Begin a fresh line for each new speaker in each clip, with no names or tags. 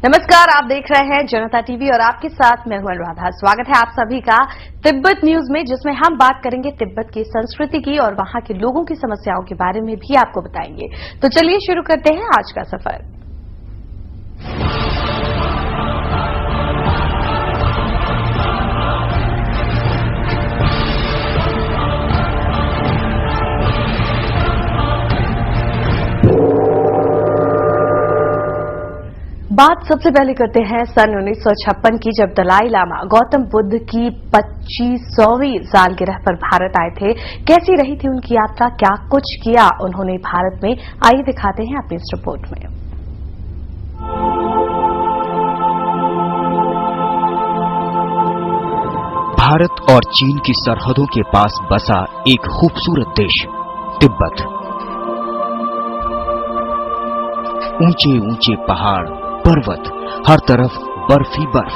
नमस्कार, आप देख रहे हैं जनता टीवी और आपके साथ मैं हूं अनुराधा। स्वागत है आप सभी का तिब्बत न्यूज में, जिसमें हम बात करेंगे तिब्बत की संस्कृति की और वहां के लोगों की समस्याओं के बारे में भी आपको बताएंगे। तो चलिए शुरू करते हैं आज का सफर। बात सबसे पहले करते हैं सन 1956 की, जब दलाई लामा गौतम बुद्ध की 2500वीं सालगिरह पर भारत आए थे। कैसी रही थी उनकी यात्रा, क्या कुछ किया उन्होंने भारत में, आइए दिखाते हैं अपनी इस रिपोर्ट में।
भारत और चीन की सरहदों के पास बसा एक खूबसूरत देश तिब्बत। ऊंचे ऊंचे पहाड़, पर्वत, हर तरफ बर्फ ही बर्फ।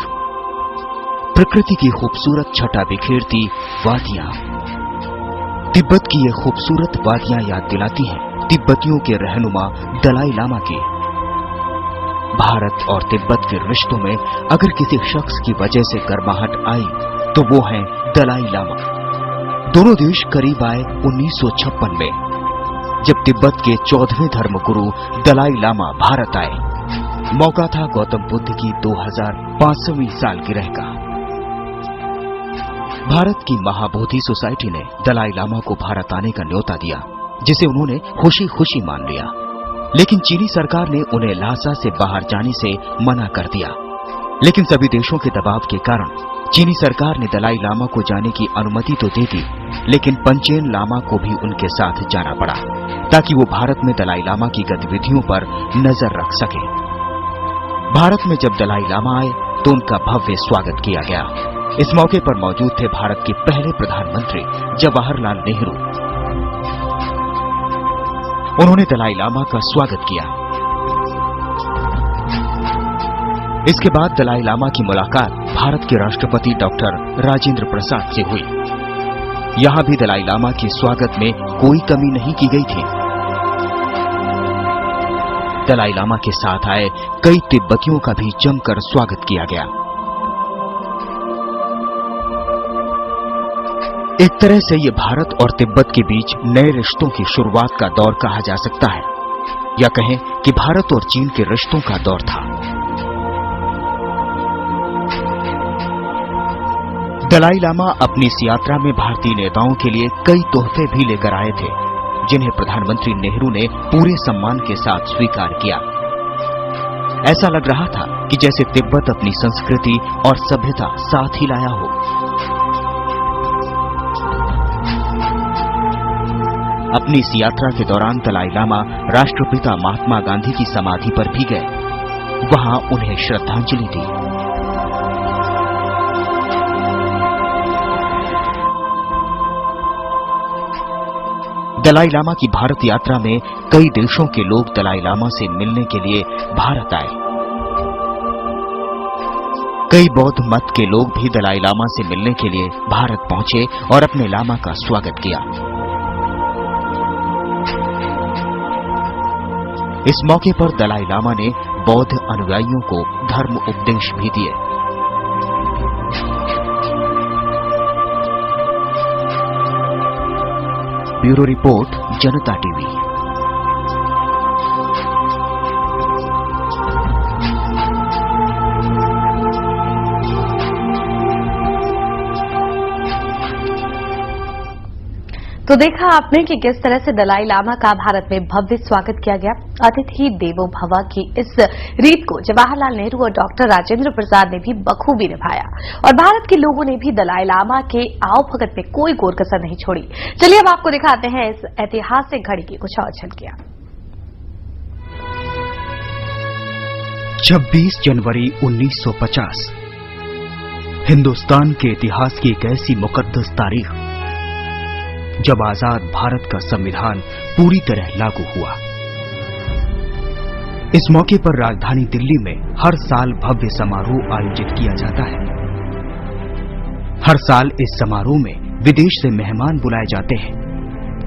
प्रकृति की खूबसूरत छटा बिखेरती वादियां। तिब्बत की ये खूबसूरत वादियां याद दिलाती हैं तिब्बतियों के रहनुमा दलाई लामा की। भारत और तिब्बत के रिश्तों में अगर किसी शख्स की वजह से गर्माहट आई तो वो हैं दलाई लामा। दोनों देश करीब आए 1956 में, जब तिब्बत के 14वें धर्मगुरु दलाई लामा भारत आए। मौका था गौतम बुद्ध की 2500वीं सालगिरह का। भारत की महाबोधि सोसाइटी ने दलाई लामा को भारत आने का न्योता दिया, जिसे उन्होंने खुशी खुशी मान लिया। लेकिन चीनी सरकार ने उन्हें ल्हासा से बाहर जाने से मना कर दिया। लेकिन सभी देशों के दबाव के कारण चीनी सरकार ने दलाई लामा को जाने की अनुमति तो दे दी, लेकिन पंचेन लामा को भी उनके साथ जाना पड़ा, ताकि वो भारत में दलाई लामा की गतिविधियों पर नजर रख सके। भारत में जब दलाई लामा आए तो उनका भव्य स्वागत किया गया। इस मौके पर मौजूद थे भारत के पहले प्रधानमंत्री जवाहरलाल नेहरू। उन्होंने दलाई लामा का स्वागत किया। इसके बाद दलाई लामा की मुलाकात भारत के राष्ट्रपति डॉक्टर राजेंद्र प्रसाद से हुई। यहां भी दलाई लामा के स्वागत में कोई कमी नहीं की गई थी। दलाई लामा के साथ आए कई तिब्बतियों का भी जमकर स्वागत किया गया। एक तरह से ये भारत और तिब्बत के बीच नए रिश्तों की शुरुआत का दौर कहा जा सकता है, या कहें कि भारत और चीन के रिश्तों का दौर था। दलाई लामा अपनी इस यात्रा में भारतीय नेताओं के लिए कई तोहफे भी लेकर आए थे, जिन्हें प्रधानमंत्री नेहरू ने पूरे सम्मान के साथ स्वीकार किया। ऐसा लग रहा था कि जैसे तिब्बत अपनी संस्कृति और सभ्यता साथ ही लाया हो। अपनी इस यात्रा के दौरान दलाई लामा राष्ट्रपिता महात्मा गांधी की समाधि पर भी गए, वहां उन्हें श्रद्धांजलि दी। दलाई लामा की भारत यात्रा में कई देशों के लोग दलाई लामा से मिलने के लिए भारत आए। कई बौद्ध मत के लोग भी दलाई लामा से मिलने के लिए भारत पहुंचे और अपने लामा का स्वागत किया। इस मौके पर दलाई लामा ने बौद्ध अनुयायियों को धर्म उपदेश भी दिए। ब्यूरो रिपोर्ट, जनता टीवी।
तो देखा आपने कि किस तरह से दलाई लामा का भारत में भव्य स्वागत किया गया। अतिथि देवो भव की इस रीत को जवाहरलाल नेहरू और डॉक्टर राजेंद्र प्रसाद ने भी बखूबी निभाया और भारत के लोगों ने भी दलाई लामा के आवभगत में कोई कोर कसर नहीं छोड़ी। चलिए अब आपको दिखाते हैं इस ऐतिहासिक घड़ी की कुछ और झलकियां।
26 जनवरी 1950 हिंदुस्तान के इतिहास की एक ऐसी मुकद्दस तारीख जब आजाद भारत का संविधान पूरी तरह लागू हुआ। इस मौके पर राजधानी दिल्ली में हर साल भव्य समारोह आयोजित किया जाता है। हर साल इस समारोह में विदेश से मेहमान बुलाए जाते हैं।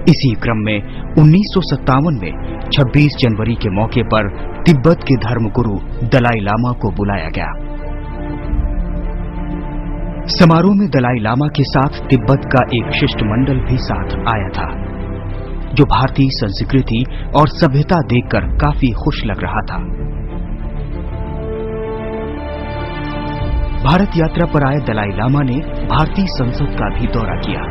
इसी क्रम में 1957 में 26 जनवरी के मौके पर तिब्बत के धर्मगुरु दलाई लामा को बुलाया गया। समारोह में दलाई लामा के साथ तिब्बत का एक शिष्टमंडल भी साथ आया था, जो भारतीय संस्कृति और सभ्यता देखकर काफी खुश लग रहा था। भारत यात्रा पर आए दलाई लामा ने भारतीय संसद का भी दौरा किया।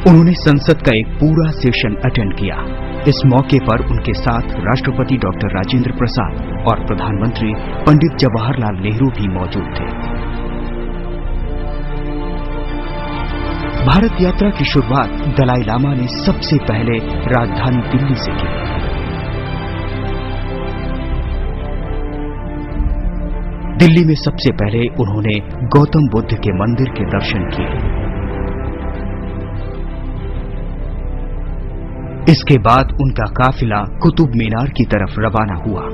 उन्होंने संसद का एक पूरा सेशन अटेंड किया। इस मौके पर उनके साथ राष्ट्रपति डॉक्टर राजेंद्र प्रसाद और प्रधानमंत्री पंडित जवाहरलाल नेहरू भी मौजूद थे। भारत यात्रा की शुरुआत दलाई लामा ने सबसे पहले राजधानी दिल्ली से की। दिल्ली में सबसे पहले उन्होंने गौतम बुद्ध के मंदिर के दर्शन किए। इसके बाद उनका काफिला कुतुब मीनार की तरफ रवाना हुआ।